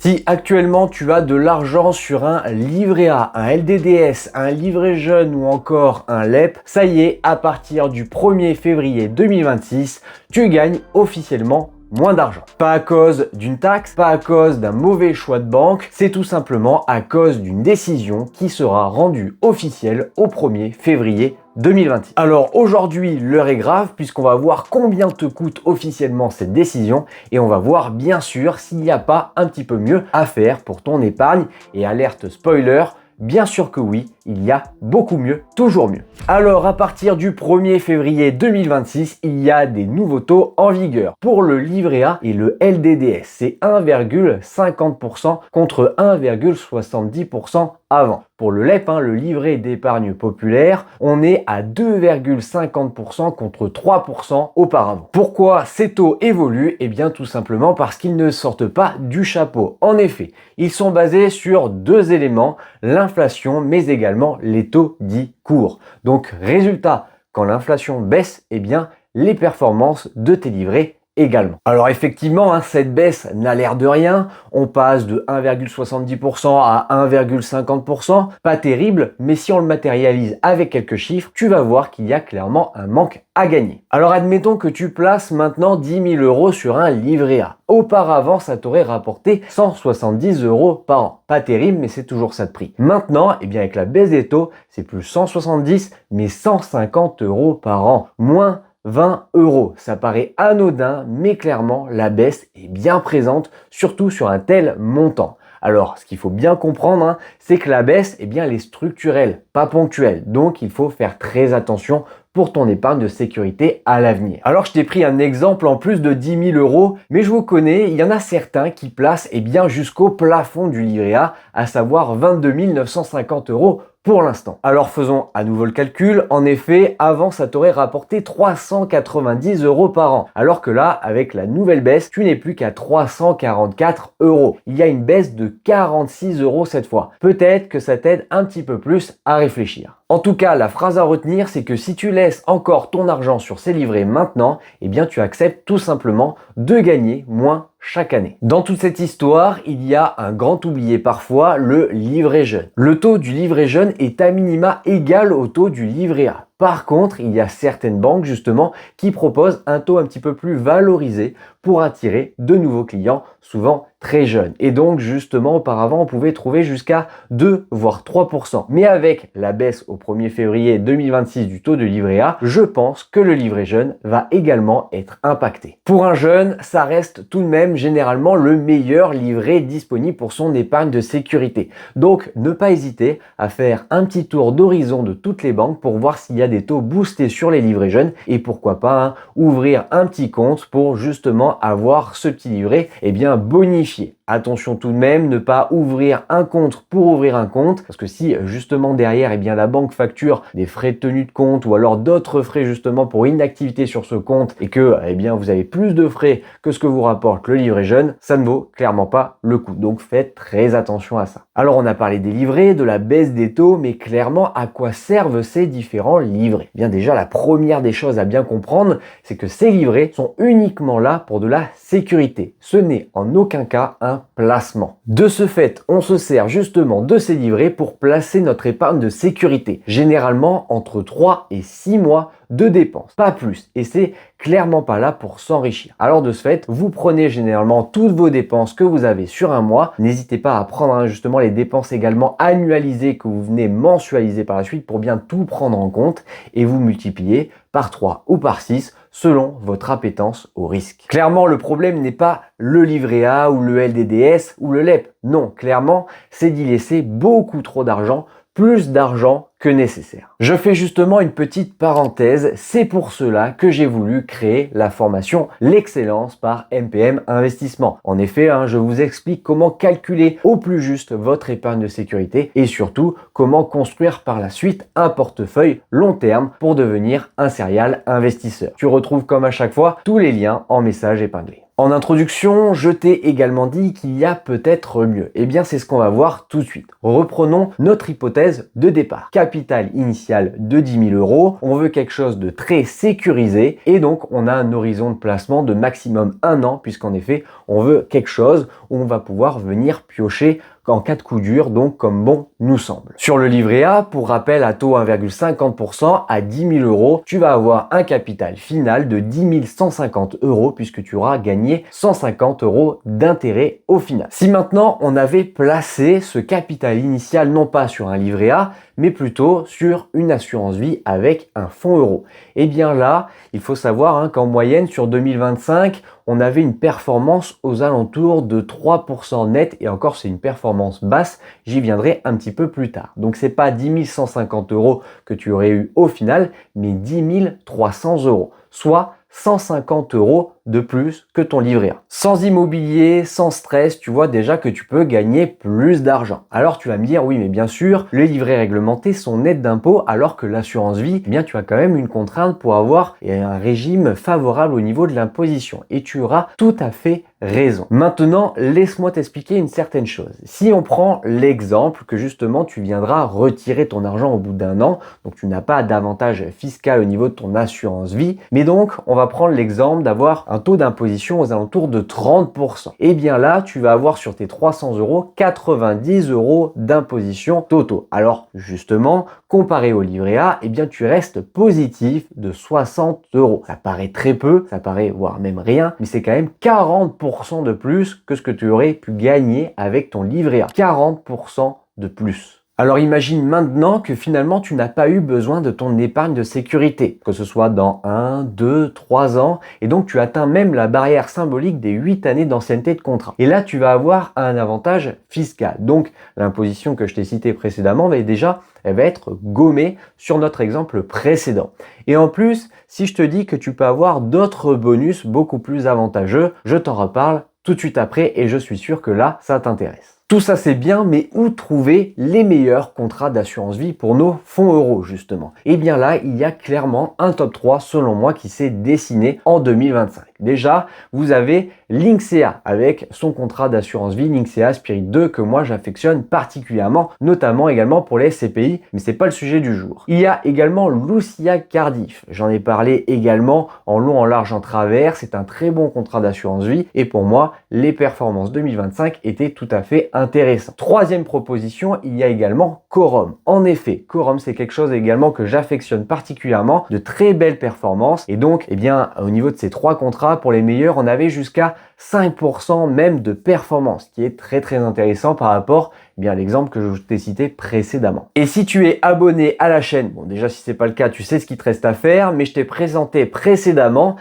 Si actuellement tu as de l'argent sur un livret A, un LDDS, un livret jeune ou encore un LEP, ça y est, à partir du 1er février 2026, tu gagnes officiellement moins d'argent. Pas à cause d'une taxe, pas à cause d'un mauvais choix de banque, c'est tout simplement à cause d'une décision qui sera rendue officielle au 1er février 2026. Alors aujourd'hui, l'heure est grave puisqu'on va voir combien te coûte officiellement cette décision et on va voir bien sûr s'il n'y a pas un petit peu mieux à faire pour ton épargne. Et alerte spoiler, bien sûr que oui, il y a beaucoup mieux, toujours mieux. Alors à partir du 1er février 2026, il y a des nouveaux taux en vigueur. Pour le livret A et le LDDS, c'est 1,50% contre 1,70% avant. Pour le LEP, le livret d'épargne populaire, on est à 2,50% contre 3% auparavant. Pourquoi ces taux évoluent? Eh bien tout simplement parce qu'ils ne sortent pas du chapeau. En effet, ils sont basés sur deux éléments, l'inflation mais également les taux dits courts. Donc résultat, quand l'inflation baisse, eh bien les performances de tes livrets également. Alors effectivement, cette baisse n'a l'air de rien. On passe de 1,70% à 1,50%. Pas terrible, mais si on le matérialise avec quelques chiffres, tu vas voir qu'il y a clairement un manque à gagner. Alors admettons que tu places maintenant 10 000 € sur un livret A. Auparavant, ça t'aurait rapporté 170 € par an. Pas terrible, mais c'est toujours ça de prix. Maintenant, eh bien avec la baisse des taux, c'est plus 170, mais 150 € par an. Moins 20 €. Ça paraît anodin, mais clairement, la baisse est bien présente, surtout sur un tel montant. Alors, ce qu'il faut bien comprendre, c'est que la baisse, eh bien, elle est structurelle, pas ponctuelle. Donc, il faut faire très attention pour ton épargne de sécurité à l'avenir. Alors, je t'ai pris un exemple en plus de 10 000 €, mais je vous connais, il y en a certains qui placent bien jusqu'au plafond du livret A, à savoir 22 950 € pour l'instant. Alors faisons à nouveau le calcul. En effet, avant ça t'aurait rapporté 390 € par an. Alors que là, avec la nouvelle baisse, tu n'es plus qu'à 344 €. Il y a une baisse de 46 € cette fois. Peut-être que ça t'aide un petit peu plus à réfléchir. En tout cas, la phrase à retenir, c'est que si tu laisses encore ton argent sur ces livrets maintenant, eh bien tu acceptes tout simplement de gagner moins chaque année. Dans toute cette histoire, il y a un grand oublié parfois, le livret jeune. Le taux du livret jeune est à minima égal au taux du livret A. Par contre, il y a certaines banques justement qui proposent un taux un petit peu plus valorisé pour attirer de nouveaux clients, souvent très jeunes. Et donc justement, auparavant, on pouvait trouver jusqu'à 2 voire 3%. Mais avec la baisse au 1er février 2026 du taux de livret A, je pense que le livret jeune va également être impacté. Pour un jeune, ça reste tout de même généralement le meilleur livret disponible pour son épargne de sécurité. Donc, ne pas hésiter à faire un petit tour d'horizon de toutes les banques pour voir s'il y a des taux boostés sur les livrets jeunes et pourquoi pas ouvrir un petit compte pour justement avoir ce petit livret bonifié. Attention tout de même, ne pas ouvrir un compte pour ouvrir un compte, parce que si justement derrière la banque facture des frais de tenue de compte ou alors d'autres frais justement pour inactivité sur ce compte et que vous avez plus de frais que ce que vous rapporte le livret jeune, ça ne vaut clairement pas le coup. Donc faites très attention à ça. Alors on a parlé des livrets, de la baisse des taux, mais clairement à quoi servent ces différents livrets? Bien déjà la première des choses à bien comprendre, c'est que ces livrets sont uniquement là pour de la sécurité. Ce n'est en aucun cas un placement. De ce fait, on se sert justement de ces livrets pour placer notre épargne de sécurité, généralement entre 3 et 6 mois de dépenses, pas plus, et c'est clairement pas là pour s'enrichir. Alors de ce fait, vous prenez généralement toutes vos dépenses que vous avez sur un mois, n'hésitez pas à prendre justement les dépenses également annualisées que vous venez mensualiser par la suite pour bien tout prendre en compte et vous multipliez par 3 ou par 6 selon votre appétence au risque. Clairement, le problème n'est pas le livret A ou le LDDS ou le LEP. Non, clairement, c'est d'y laisser beaucoup trop d'argent, plus d'argent que nécessaire. Je fais justement une petite parenthèse, c'est pour cela que j'ai voulu créer la formation L'excellence par MPM Investissement. En effet, je vous explique comment calculer au plus juste votre épargne de sécurité et surtout comment construire par la suite un portefeuille long terme pour devenir un serial investisseur. Tu retrouves comme à chaque fois tous les liens en message épinglé. En introduction, je t'ai également dit qu'il y a peut-être mieux. Eh bien, c'est ce qu'on va voir tout de suite. Reprenons notre hypothèse de départ. Capital initial de 10 000 €. On veut quelque chose de très sécurisé et donc on a un horizon de placement de maximum 1 an puisqu'en effet, on veut quelque chose où on va pouvoir venir piocher en cas de coup dur, donc comme bon nous semble. Sur le livret A, pour rappel à taux 1,50%, à 10 000 €, tu vas avoir un capital final de 10 150 € puisque tu auras gagné 150 € d'intérêt au final. Si maintenant on avait placé ce capital initial non pas sur un livret A, mais plutôt sur une assurance vie avec un fonds euro, et bien là, il faut savoir qu'en moyenne sur 2025, on avait une performance aux alentours de 3% net, et encore c'est une performance basse, j'y viendrai un petit peu plus tard. Donc c'est pas 10 150 € que tu aurais eu au final, mais 10 300 €, soit 150 € de plus que ton livret A. Sans immobilier, sans stress, tu vois déjà que tu peux gagner plus d'argent. Alors tu vas me dire, oui mais bien sûr, les livrets réglementés sont nets d'impôts alors que l'assurance vie, eh bien tu as quand même une contrainte pour avoir un régime favorable au niveau de l'imposition. Et tu auras tout à fait raison. Maintenant, laisse-moi t'expliquer une certaine chose. Si on prend l'exemple que justement tu viendras retirer ton argent au bout d'1 an, donc tu n'as pas d'avantage fiscal au niveau de ton assurance vie, mais donc on va prendre l'exemple d'avoir un taux d'imposition aux alentours de 30%. Et bien là, tu vas avoir sur tes 300 €, 90 € d'imposition totaux. Alors justement, comparé au livret A, eh bien tu restes positif de 60 €. Ça paraît très peu, ça paraît voire même rien, mais c'est quand même 40% de plus que ce que tu aurais pu gagner avec ton livret A. 40% de plus. Alors imagine maintenant que finalement tu n'as pas eu besoin de ton épargne de sécurité, que ce soit dans 1, 2, 3 ans, et donc tu atteins même la barrière symbolique des 8 années d'ancienneté de contrat. Et là tu vas avoir un avantage fiscal. Donc l'imposition que je t'ai citée précédemment elle va être gommée sur notre exemple précédent. Et en plus, si je te dis que tu peux avoir d'autres bonus beaucoup plus avantageux, je t'en reparle tout de suite après et je suis sûr que là, ça t'intéresse. Tout ça c'est bien, mais où trouver les meilleurs contrats d'assurance vie pour nos fonds euros justement? Et bien là, il y a clairement un top 3 selon moi qui s'est dessiné en 2025. Déjà, vous avez Lynxea avec son contrat d'assurance vie Lynxea Spirit 2 que moi j'affectionne particulièrement, notamment également pour les SCPI, mais c'est pas le sujet du jour. Il y a également Lucia Cardiff. J'en ai parlé également en long, en large, en travers. C'est un très bon contrat d'assurance vie et pour moi, les performances 2025 étaient tout à fait intéressantes. Troisième proposition, il y a également Corum. En effet, Corum c'est quelque chose également que j'affectionne particulièrement, de très belles performances et donc, eh bien, au niveau de ces trois contrats, pour les meilleurs, on avait jusqu'à 5% même de performance, qui est très très intéressant par rapport à l'exemple que je t'ai cité précédemment. Et si tu es abonné à la chaîne, bon déjà si c'est pas le cas, tu sais ce qu'il te reste à faire, mais je t'ai présenté précédemment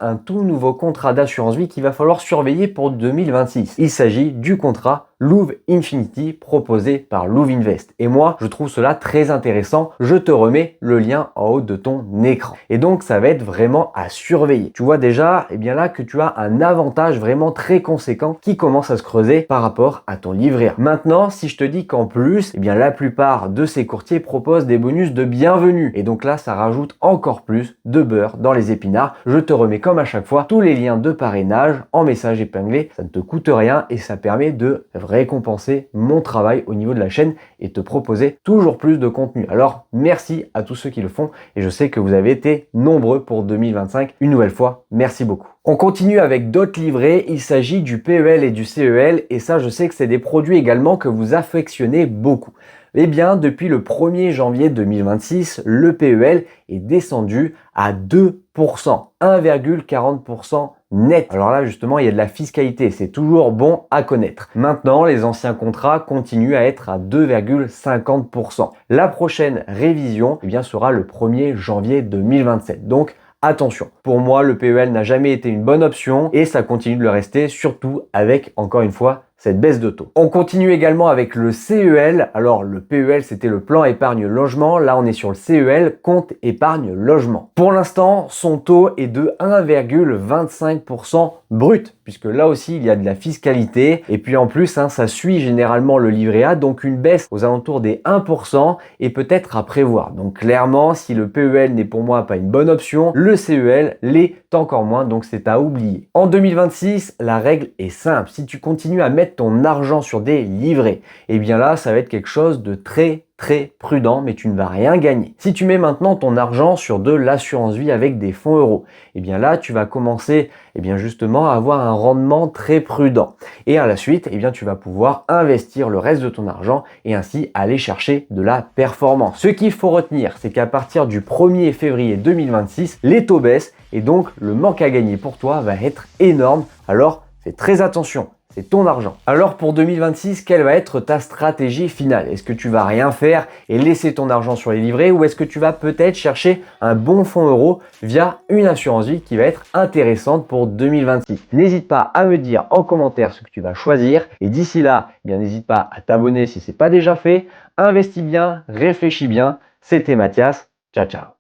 un tout nouveau contrat d'assurance vie qu'il va falloir surveiller pour 2026. Il s'agit du contrat Louvre Infinity proposé par Louvre Invest. Et moi, je trouve cela très intéressant. Je te remets le lien en haut de ton écran. Et donc, ça va être vraiment à surveiller. Tu vois déjà, là que tu as un avantage vraiment très conséquent qui commence à se creuser par rapport à ton livret A. Maintenant, si je te dis qu'en plus, la plupart de ces courtiers proposent des bonus de bienvenue. Et donc là, ça rajoute encore plus de beurre dans les épinards. Je te remets comme à chaque fois tous les liens de parrainage en message épinglé. Ça ne te coûte rien et ça permet de récompenser mon travail au niveau de la chaîne et te proposer toujours plus de contenu. Alors, merci à tous ceux qui le font et je sais que vous avez été nombreux pour 2025. Une nouvelle fois, merci beaucoup. On continue avec d'autres livrets. Il s'agit du PEL et du CEL et ça, je sais que c'est des produits également que vous affectionnez beaucoup. Eh bien, depuis le 1er janvier 2026, le PEL est descendu à 2%, 1,40% net. Alors là, justement, il y a de la fiscalité. C'est toujours bon à connaître. Maintenant, les anciens contrats continuent à être à 2,50%. La prochaine révision, sera le 1er janvier 2027. Donc, attention, pour moi, le PEL n'a jamais été une bonne option et ça continue de le rester, surtout avec, encore une fois, cette baisse de taux. On continue également avec le CEL. Alors, le PEL, c'était le plan épargne logement. Là, on est sur le CEL, compte épargne logement. Pour l'instant, son taux est de 1,25% brut. puisque là aussi il y a de la fiscalité. Et puis en plus, ça suit généralement le livret A, donc une baisse aux alentours des 1% est peut-être à prévoir. Donc clairement, si le PEL n'est pour moi pas une bonne option, le CEL l'est encore moins, donc c'est à oublier. En 2026, la règle est simple. Si tu continues à mettre ton argent sur des livrets, et bien là, ça va être quelque chose de très prudent, mais tu ne vas rien gagner. Si tu mets maintenant ton argent sur de l'assurance vie avec des fonds euros, et bien là, tu vas commencer justement à avoir un rendement très prudent. Et à la suite, tu vas pouvoir investir le reste de ton argent et ainsi aller chercher de la performance. Ce qu'il faut retenir, c'est qu'à partir du 1er février 2026, les taux baissent et donc le manque à gagner pour toi va être énorme. Alors, fais très attention. C'est ton argent. Alors pour 2026, quelle va être ta stratégie finale? Est-ce que tu vas rien faire et laisser ton argent sur les livrets ou est-ce que tu vas peut-être chercher un bon fonds euro via une assurance vie qui va être intéressante pour 2026? N'hésite pas à me dire en commentaire ce que tu vas choisir et d'ici là, n'hésite pas à t'abonner si ce n'est pas déjà fait. Investis bien, réfléchis bien. C'était Mathias. Ciao, ciao.